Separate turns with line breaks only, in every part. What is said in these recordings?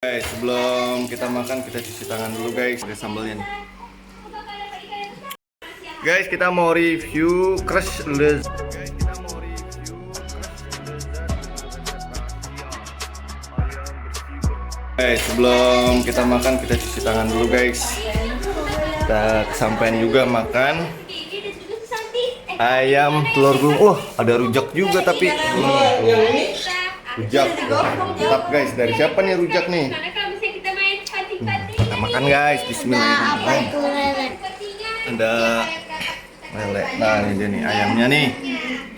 Guys, sebelum kita makan kita cuci tangan dulu guys, pakai sambalnya nih. Guys, kita mau review crush lezat. Guys, sebelum kita makan kita cuci tangan dulu guys. Kita kesampaian juga makan ayam telur gulung. Wah, ada rujak juga tapi rujak. Mantap guys, dari siapa nih rujak nih? Kita makan guys, bismillahirrahmanirrahim. Ada lele. Nah, ini dia nih ayamnya nih.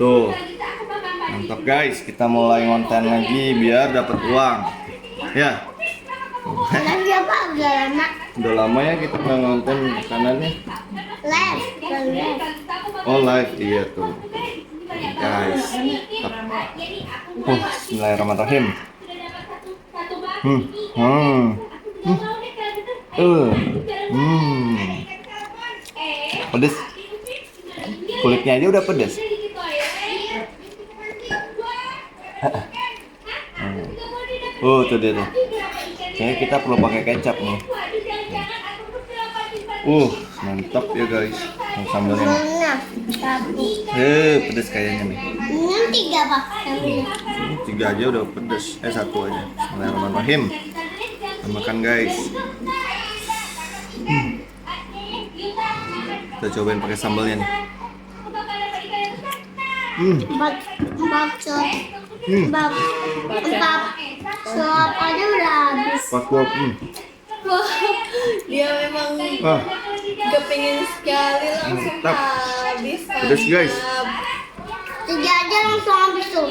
Tuh. Mantap guys, kita mulai ngonten lagi biar dapat uang. Ya.
Lagi apa? Udah lama.
Udah lama ya kita nggak ngonten makanannya.
Live.
Oh live, iya tuh. Guys. Bismillahirrahmanirrahim. Hmm. Hmm. Pedes. Kulitnya aja udah pedes. Tuh dia tuh. Kayaknya kita perlu pakai kecap nih. Mantap ya guys. Sambalnya.
Mana? Satu.
Pedes kayaknya nih.
Ini 3 pak.
3 aja udah pedes. 1 aja. Bismillahirrahmanirrahim. Kita makan guys. Kita cobain pakai sambalnya nih.
Empat suap aja udah habis.
Wah, dia memang kepengen sekali langsung
Mantap.
habis.
Pedes guys.
3 aja langsung habis tuh.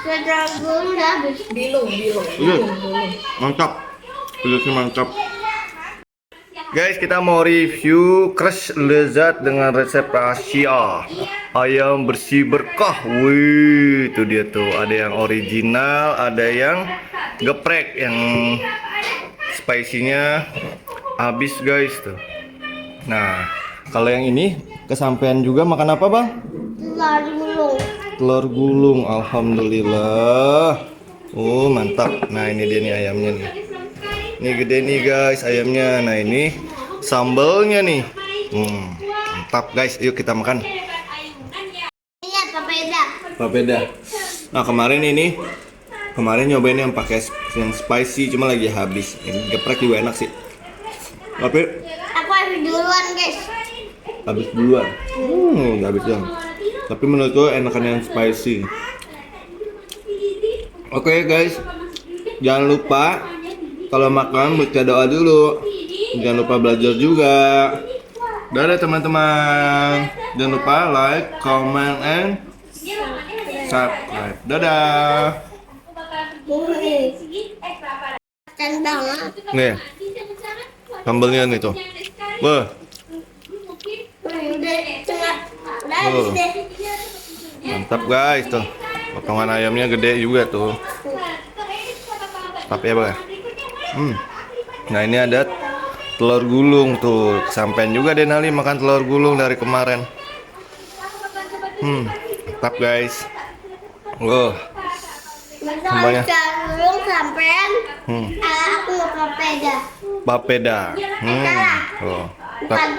Setelah gue udah habis.
Bilung.
Mantap. Pedesnya mantap. Guys, kita mau review crush lezat dengan resep rahasia ayam bersih berkah. Wih, itu dia tuh. Ada yang original, ada yang geprek, yang spicy-nya habis guys tuh. Nah, kalau yang ini kesampaian juga makan apa bang?
Telur gulung.
Telur gulung, alhamdulillah. Mantap. Nah ini dia nih ayamnya nih. Ini gede nih guys ayamnya. Nah ini sambalnya nih. Mantap guys. Yuk kita makan.
Ini papeda.
Papeda. Nah kemarin nyobain yang pakai yang spicy cuma lagi habis. Ini geprek juga enak sih. Tapi
Aku habis duluan guys.
habis duluan. Udah habis duluan. Tapi menurut gue enakan yang spicy. Oke guys, jangan lupa kalau makan baca doa dulu. Jangan lupa belajar juga. Dadah teman-teman. Jangan lupa like, comment, and subscribe. Dadah.
Dan banget.
Nih, sambalnya nih tuh. Wah,
Udah habis deh.
mantap guys tuh. Potongan ayamnya gede juga tuh. Tapi ya bang. Nah ini ada telur gulung tuh. Kesampaian juga Denali makan telur gulung dari kemarin. Mantap guys. Semuanya.
Gulung sampean. Aku mau papeda.
Papeda.
Salah.
Tuh.
Bukan.